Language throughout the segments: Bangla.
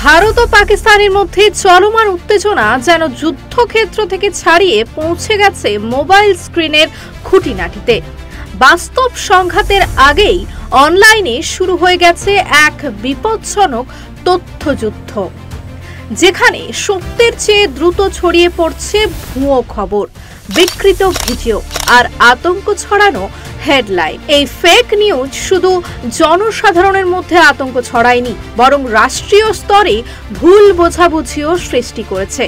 ভারত ও পাকিস্তানের মধ্যে চলমান উত্তেজনা যেন যুদ্ধক্ষেত্র থেকে ছাড়িয়ে পৌঁছে গেছে মোবাইল স্ক্রিনের খুঁটিনাটিতে। বাস্তব সংঘাতের আগেই অনলাইনে শুরু হয়ে গেছে এক বিপজ্জনক তথ্যযুদ্ধ, যেখানে সত্যের চেয়ে দ্রুত ছড়িয়ে পড়ছে ভুয়ো খবর, বিকৃত ভিডিও আর আতঙ্ক ছড়ানো হেডলাইন। এই ফেক নিউজ শুধু জনসাধারণের মধ্যে আতঙ্ক ছড়ায়নি, বরং রাষ্ট্রীয় স্তরে ভুল বোঝাবুঝিও সৃষ্টি করেছে।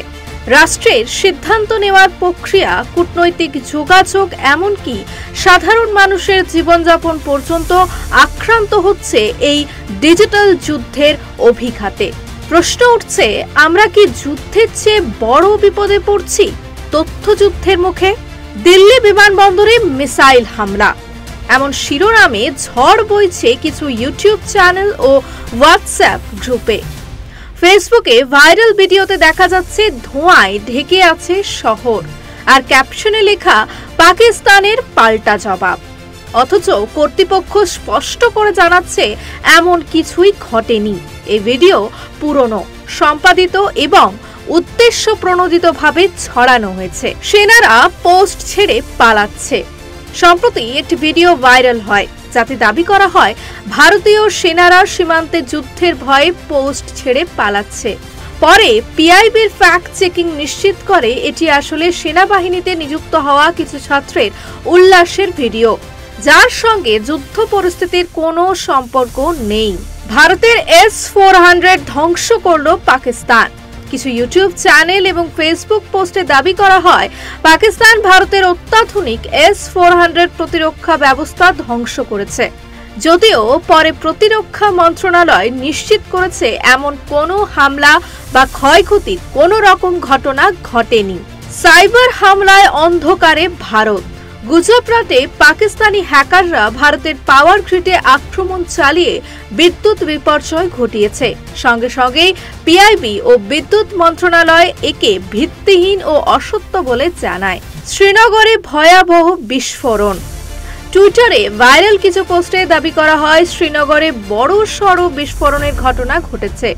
রাষ্ট্রের সিদ্ধান্ত নেওয়ার প্রক্রিয়া, কূটনৈতিক যোগাযোগ, এমনকি সাধারণ মানুষের জীবনযাপন পর্যন্ত আক্রান্ত হচ্ছে এই ডিজিটাল যুদ্ধের অভিঘাতে। প্রশ্ন উঠছে, আমরা কি যুদ্ধের চেয়ে বড় বিপদে পড়ছি তথ্যযুদ্ধের মুখে? দিল্লি বিমানবন্দরে মিসাইল হামলা, এমন শিরোনামে ঝড় বইছে কিছু ইউটিউব চ্যানেল ও হোয়াটসঅ্যাপ গ্রুপে। ফেসবুকে ভাইরাল ভিডিওতে দেখা যাচ্ছে ধোঁয়ায় ঢেকে আছে শহর, আর ক্যাপশনে লেখা পাকিস্তানের পাল্টা জবাব। অথচ কর্তৃপক্ষ স্পষ্ট করে জানাচ্ছে এমন কিছুই ঘটেনি। এই ভিডিও পুরনো, সম্পাদিত এবং উদ্দেশ্য প্রণোদিতভাবে ছড়ানো হয়েছে। সেনারা পোস্ট ছেড়ে পালাচ্ছে। সম্প্রতি একটি ভিডিও ভাইরাল হয়, যাতে দাবি করা হয় ভারতীয় সেনারা সীমান্তে যুদ্ধের ভয়ে পোস্ট ছেড়ে পালাচ্ছে। পরে পিআইবির ফ্যাক্ট চেকিং নিশ্চিত করে এটি আসলে সেনাবাহিনীতে নিযুক্ত হওয়া কিছু ছাত্রের উল্লাসের ভিডিও, যার সঙ্গে যুদ্ধ পরিস্থিতির কোনো সম্পর্ক নেই। ভারতের S-400 ধ্বংস করল পাকিস্তান। কিছু ইউটিউব চ্যানেল এবং ফেসবুক পোস্টে দাবি করা হয় পাকিস্তান ভারতের অত্যাধুনিক S-400 প্রতিরক্ষা ব্যবস্থা ধ্বংস করেছে, যদিও পরে প্রতিরক্ষা মন্ত্রণালয় নিশ্চিত করেছে এমন কোনো হামলা বা ক্ষয়ক্ষতির কোনো রকম ঘটনা ঘটেনি। সাইবার হামলায় অন্ধকারে ভারত। গুজরাটে পাকিস্তানি হ্যাকাররা ভারতের পাওয়ার গ্রিডে আক্রমণ চালিয়ে বিদ্যুৎ বিপর্যয় ঘটিয়েছে। সঙ্গে সঙ্গেই পিআইবি ও বিদ্যুৎ মন্ত্রণালয় একে ভিত্তিহীন ও অসত্য বলে জানায়। শ্রীনগরে ভয়াবহ বিস্ফোরণ। টুইটারে ভাইরাল কিছু পোস্টে দাবি করা হয় শ্রীনগরে বড়সড় বিস্ফোরণের ঘটনা ঘটেছে।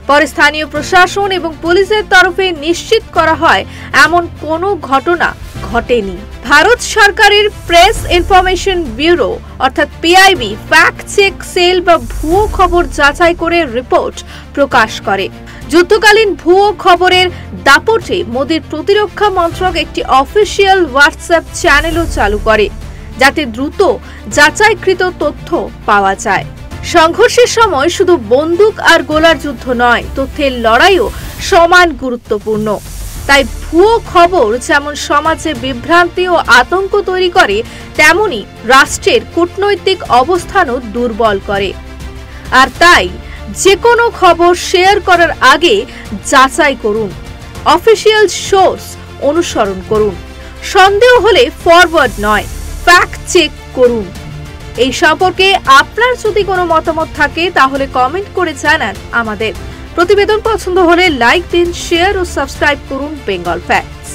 পরে স্থানীয় প্রশাসন এবং পুলিশের তরফে নিশ্চিত করা হয় এমন কোনো ঘটনা ঘটেনি। ভারত সরকারের প্রেস ইনফরমেশন ব্যুরো অর্থাৎ পিআইবি ফ্যাক্ট চেক সেল বা ভুয়ো খবর যাচাই করে রিপোর্ট প্রকাশ করে। যুদ্ধকালীন ভুয়ো খবরের দাপটে মোদির প্রতিরক্ষা মন্ত্রক একটি অফিসিয়াল হোয়াটসঅ্যাপ চ্যানেলও চালু করে, যাতে দ্রুত যাচাইকৃত তথ্য পাওয়া যায়। সংঘর্ষের সময় শুধু বন্দুক আর গোলার যুদ্ধ নয়, তথ্যের লড়াইও সমান গুরুত্বপূর্ণ। তাই ভুয়ো খবর যেমন সমাজে বিভ্রান্তি ও আতঙ্ক তৈরি করে, তেমনি রাষ্ট্রের কূটনৈতিক অবস্থানও দুর্বল করে। আর তাই যে কোনো খবর শেয়ার করার আগে যাচাই করুন, অফিসিয়াল সোর্স অনুসরণ করুন, সন্দেহ হলে ফরওয়ার্ড নয়, ফ্যাক্ট চেক করুন। এই সম্পর্কে আপনার যদি কোনো মতামত থাকে তাহলে কমেন্ট করে জানান আমাদের। প্রতিবেদন পছন্দ হলে লাইক দিন, শেয়ার ও সাবস্ক্রাইব করুন বেঙ্গল ফ্যাক্টস।